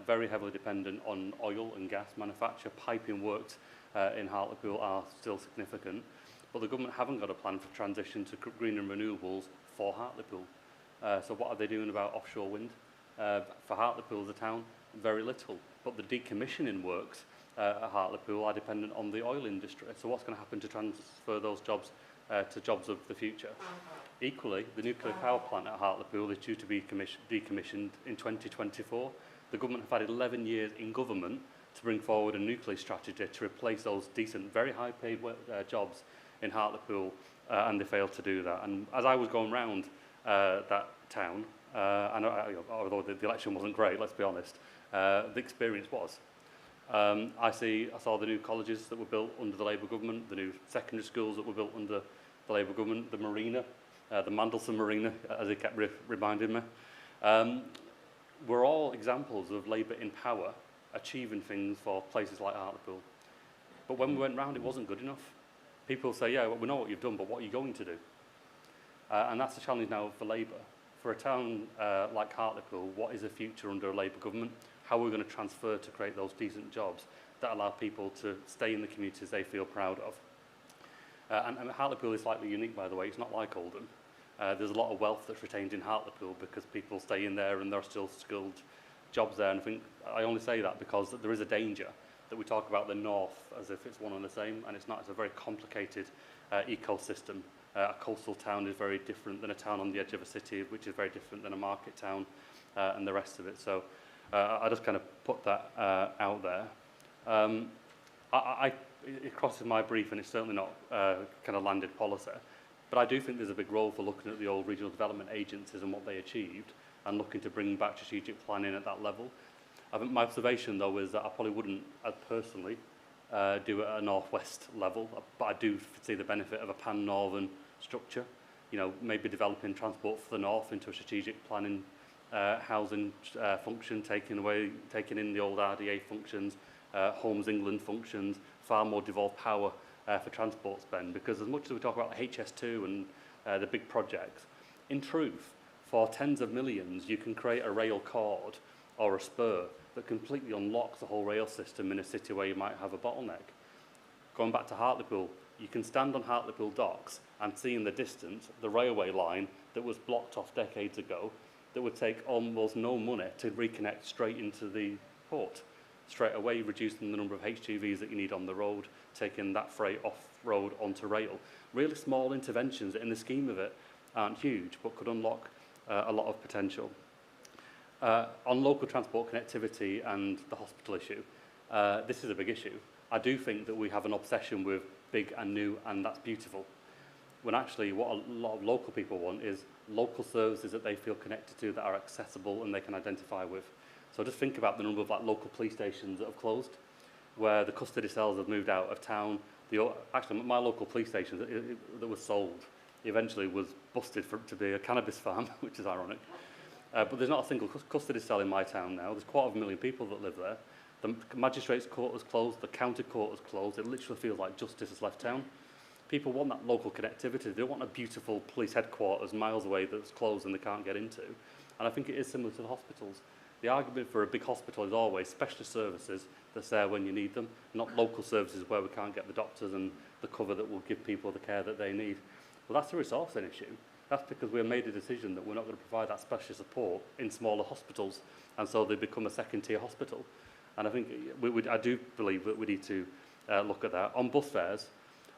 S2: very heavily dependent on oil and gas manufacture. Piping works in Hartlepool are still significant, but the government haven't got a plan for transition to green and renewables for Hartlepool. So what are they doing about offshore wind? For Hartlepool as a town, very little, but the decommissioning works at Hartlepool are dependent on the oil industry. So what's going to happen to transfer those jobs to jobs of the future? Equally, the nuclear power plant at Hartlepool is due to be decommissioned in 2024. The government have had 11 years in government to bring forward a nuclear strategy to replace those decent, very high-paid jobs in Hartlepool, and they failed to do that. And as I was going round that town, and although the election wasn't great, let's be honest, the experience was. I saw the new colleges that were built under the Labour government, the new secondary schools that were built under the Labour government, the marina, the Mandelson Marina, as he kept reminding me. Were all examples of Labour in power achieving things for places like Hartlepool. But when we went round, it wasn't good enough. People say, yeah, well, we know what you've done, but what are you going to do? And that's the challenge now for Labour. For a town like Hartlepool, what is the future under a Labour government? How are we going to transfer to create those decent jobs that allow people to stay in the communities they feel proud of? And Hartlepool is slightly unique, by the way. It's not like Oldham. There's a lot of wealth that's retained in Hartlepool because people stay in there and there are still skilled jobs there. And I think I only say that because there is a danger that we talk about the north as if it's one and the same, and it's not. It's a very complicated ecosystem. A coastal town is very different than a town on the edge of a city, which is very different than a market town and the rest of it. So I just kind of put that out there. It crosses my brief, and it's certainly not kind of landed policy. But I do think there's a big role for looking at the old regional development agencies and what they achieved, and looking to bring back strategic planning at that level. I think my observation, though, is that I probably wouldn't, personally, do it at a northwest level, but I do see the benefit of a pan-northern structure. You know, maybe developing transport for the north into a strategic planning housing function, taking in the old RDA functions, Homes England functions, far more devolved power for transport spend. Because as much as we talk about HS2 and the big projects, in truth, for tens of millions, you can create a rail cord or a spur that completely unlocks the whole rail system in a city where you might have a bottleneck. Going back to Hartlepool, you can stand on Hartlepool docks and see in the distance the railway line that was blocked off decades ago that would take almost no money to reconnect straight into the port. Straight away, reducing the number of HGVs that you need on the road, taking that freight off-road onto rail. Really small interventions that in the scheme of it aren't huge, but could unlock a lot of potential. On local transport connectivity and the hospital issue, this is a big issue. I do think that we have an obsession with big and new, and that's beautiful. When actually what a lot of local people want is local services that they feel connected to, that are accessible and they can identify with. So just think about the number of local police stations that have closed, where the custody cells have moved out of town. Actually, my local police station that was sold eventually was busted to be a cannabis farm, which is ironic. But there's not a single custody cell in my town now. There's 250,000 people that live there. The magistrate's court has closed, the county court has closed. It literally feels like justice has left town. People want that local connectivity. They don't want a beautiful police headquarters miles away that's closed and they can't get into. And I think it is similar to the hospitals. The argument for a big hospital is always specialist services that's there when you need them, not local services where we can't get the doctors and the cover that will give people the care that they need. Well, that's a resourcing issue. That's because we have made a decision that we're not going to provide that specialist support in smaller hospitals, and so they become a second-tier hospital. And I think I do believe that we need to look at that. On bus fares,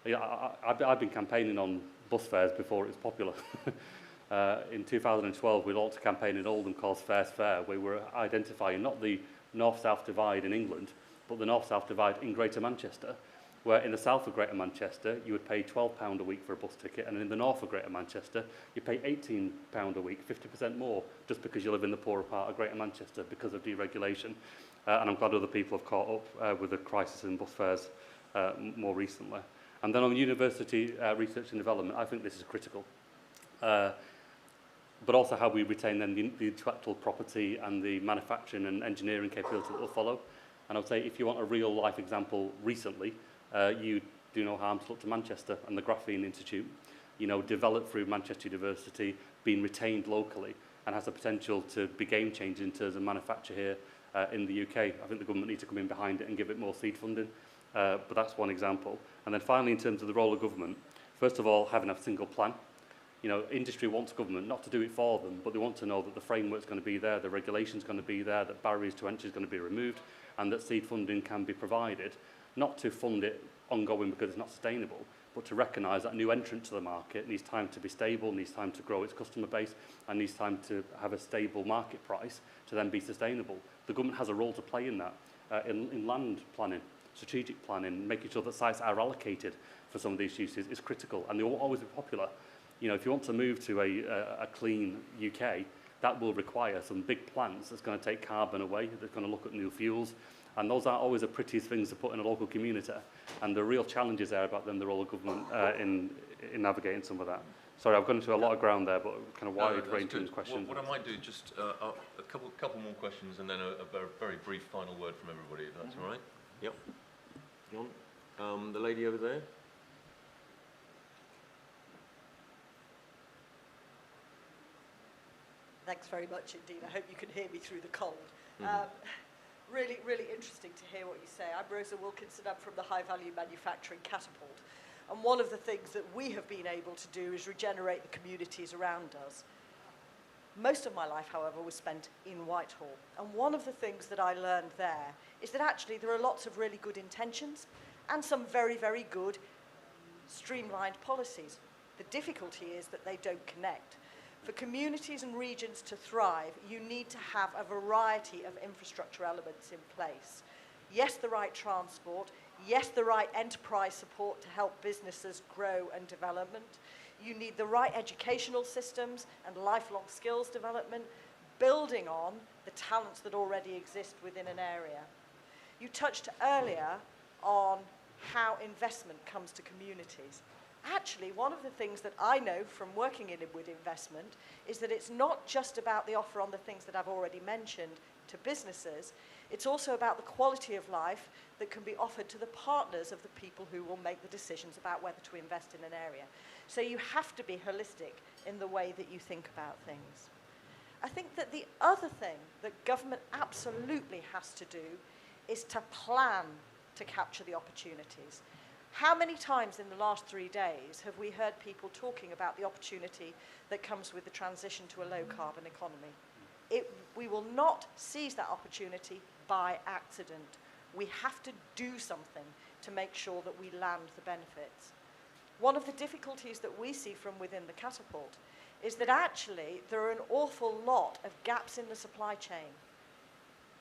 S2: I've been campaigning on bus fares before it was popular. In 2012, we launched a campaign in Oldham called Fares Fair, where we were identifying not the north-south divide in England, but the north-south divide in Greater Manchester, where in the south of Greater Manchester, you would pay £12 a week for a bus ticket, and in the north of Greater Manchester, you pay £18 a week, 50% more, just because you live in the poorer part of Greater Manchester because of deregulation. And I'm glad other people have caught up with the crisis in bus fares more recently. And then on university research and development, I think this is critical. But also how we retain then the intellectual property and the manufacturing and engineering capability that will follow. And I would say if you want a real life example recently, you do no harm to look to Manchester and the Graphene Institute, developed through Manchester University, being retained locally, and has the potential to be game-changing in terms of manufacture here in the UK. I think the government needs to come in behind it and give it more seed funding, but that's one example. And then finally, in terms of the role of government, first of all, having a single plan. Industry wants government not to do it for them, but they want to know that the framework's going to be there, the regulation's going to be there, that barriers to entry is going to be removed, and that seed funding can be provided, not to fund it ongoing because it's not sustainable, but to recognise that a new entrant to the market needs time to be stable, needs time to grow its customer base, and needs time to have a stable market price to then be sustainable. The government has a role to play in that, in land planning, strategic planning, making sure that sites are allocated for some of these uses is critical, and they won't always be popular. If you want to move to a clean UK, that will require some big plants that's going to take carbon away, that's going to look at new fuels, and those aren't always the prettiest things to put in a local community. And the real challenges there about then the role of government in navigating some of that. Sorry, I've gone into a lot of ground there, but kind of wide-ranging questions.
S1: What I might do, just a couple more questions, and then a very brief final word from everybody, if that's all right. Yep. John, the lady over there.
S9: Thanks very much indeed. I hope you can hear me through the cold. Really, really interesting to hear what you say. I'm Rosa Wilkinson. I'm from the High Value Manufacturing Catapult. And one of the things that we have been able to do is regenerate the communities around us. Most of my life, however, was spent in Whitehall. And one of the things that I learned there is that actually there are lots of really good intentions and some very, very good streamlined policies. The difficulty is that they don't connect. For communities and regions to thrive, you need to have a variety of infrastructure elements in place. Yes, the right transport. Yes, the right enterprise support to help businesses grow and development. You need the right educational systems and lifelong skills development, building on the talents that already exist within an area. You touched earlier on how investment comes to communities. Actually, one of the things that I know from working with investment is that it's not just about the offer on the things that I've already mentioned to businesses, it's also about the quality of life that can be offered to the partners of the people who will make the decisions about whether to invest in an area. So you have to be holistic in the way that you think about things. I think that the other thing that government absolutely has to do is to plan to capture the opportunities. How many times in the last 3 days have we heard people talking about the opportunity that comes with the transition to a low-carbon economy? We will not seize that opportunity by accident. We have to do something to make sure that we land the benefits. One of the difficulties that we see from within the catapult is that actually there are an awful lot of gaps in the supply chain.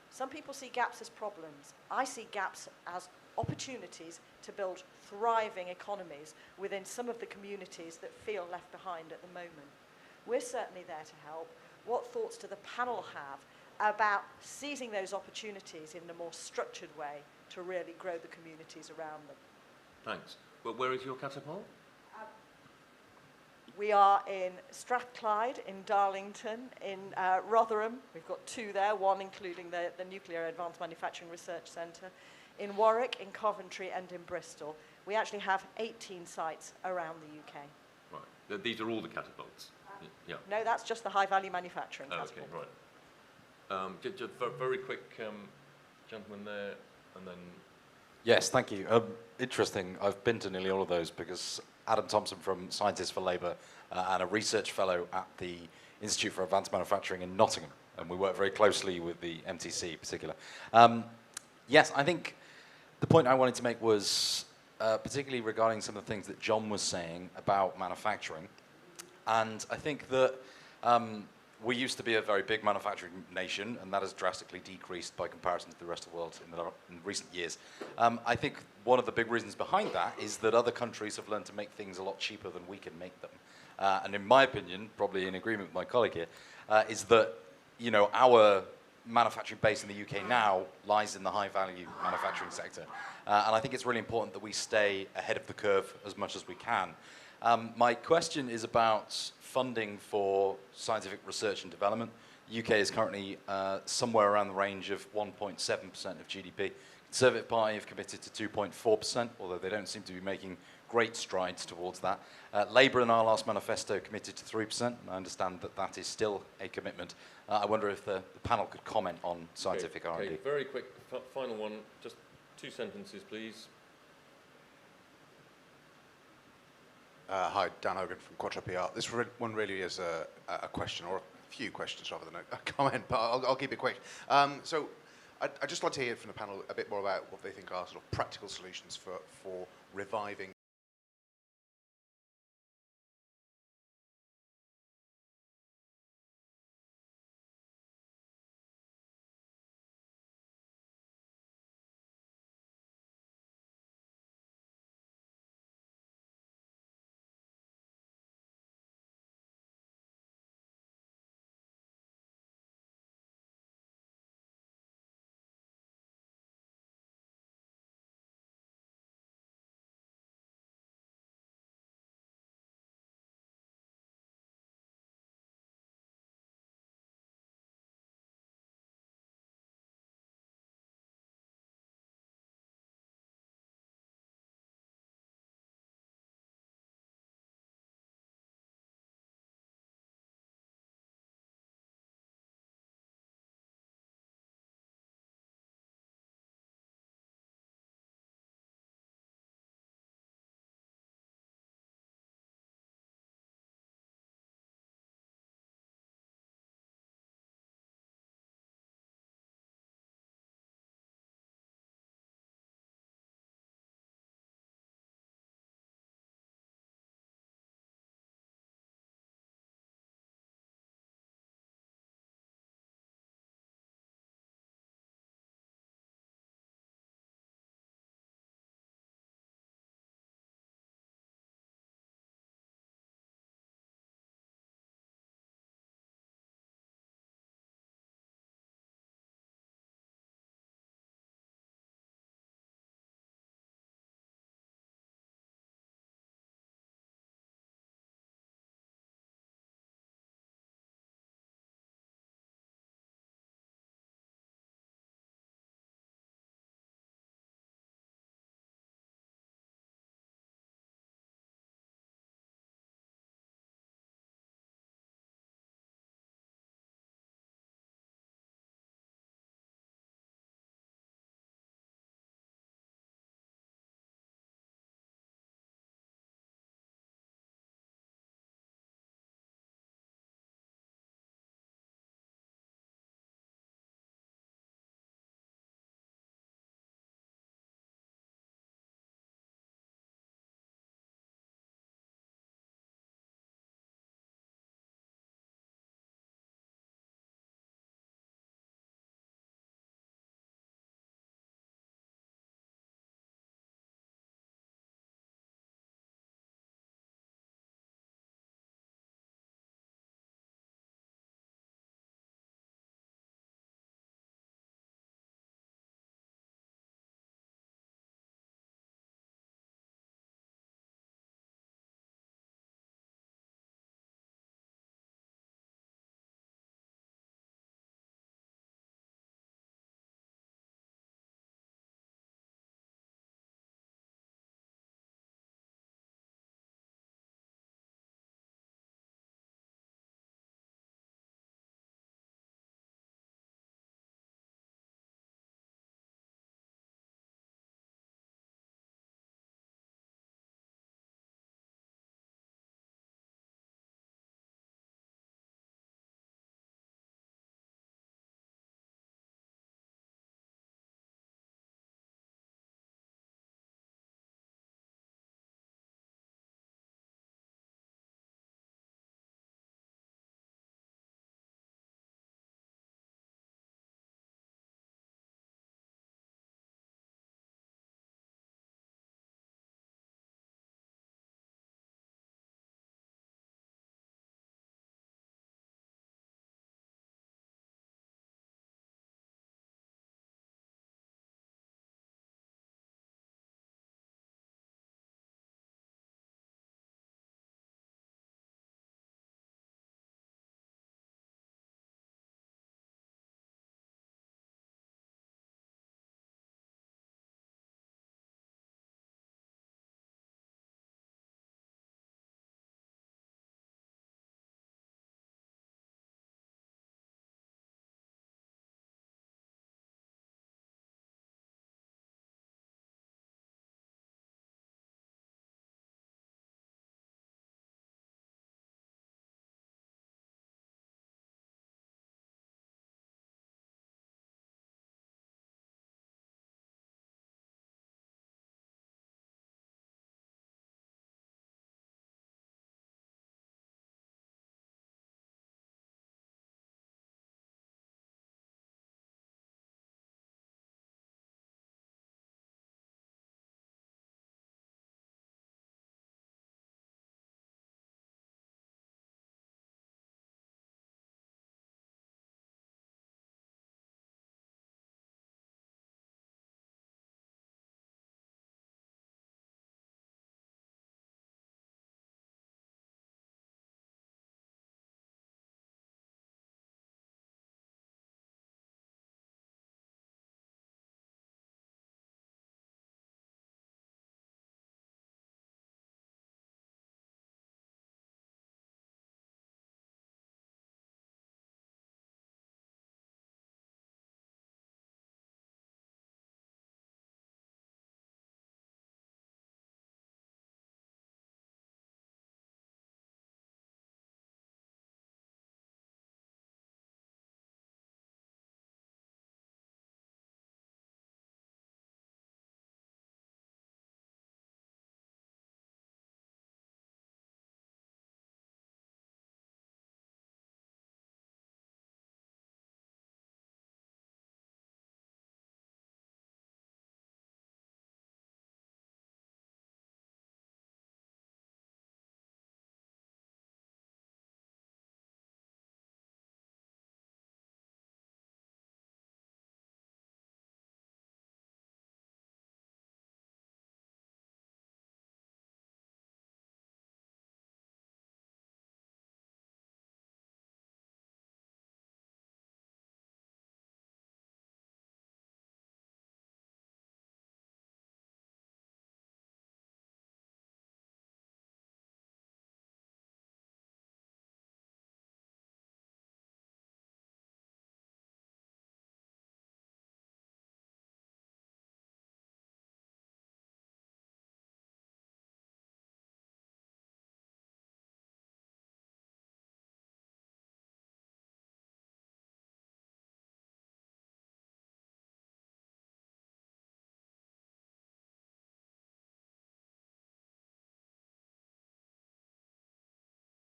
S9: Some people see gaps as problems. I see gaps as opportunities to build thriving economies within some of the communities that feel left behind at the moment. We're certainly there to help. What thoughts do the panel have about seizing those opportunities in a more structured way to really grow the communities around them?
S1: Thanks. Well, where is your catapult?
S9: We are in Strathclyde, in Darlington, in Rotherham. We've got 2 there, one including the Nuclear Advanced Manufacturing Research Centre, in Warwick, in Coventry, and in Bristol. We actually have 18 sites around the UK.
S1: Right. These are all the catapults? Yeah.
S9: No, that's just the high-value manufacturing catapult.
S1: Okay, right. Just very quick, gentleman there, and then
S10: Yes, thank you. Interesting. I've been to nearly all of those because Adam Thompson from Scientists for Labour and a research fellow at the Institute for Advanced Manufacturing in Nottingham, and we work very closely with the MTC in particular. Yes, I think the point I wanted to make was particularly regarding some of the things that John was saying about manufacturing. And I think that we used to be a very big manufacturing nation, and that has drastically decreased by comparison to the rest of the world in recent years. I think one of the big reasons behind that is that other countries have learned to make things a lot cheaper than we can make them. And in my opinion, probably in agreement with my colleague here, is that our manufacturing base in the UK now lies in the high-value manufacturing sector. And I think it's really important that we stay ahead of the curve as much as we can. My question is about funding for scientific research and development. The UK is currently somewhere around the range of 1.7% of GDP. Conservative Party have committed to 2.4%, although they don't seem to be making great strides towards that. Labour in our last manifesto committed to 3%, and I understand that that is still a commitment. I wonder if the panel could comment on scientific R&D.
S1: Okay, very quick, final one, just 2 sentences, please.
S11: Hi, Dan Hogan from Quattro PR. This one really is a question, or a few questions rather than a comment, but I'll keep it quick. So I'd just like to hear from the panel a bit more about what they think are sort of practical solutions for reviving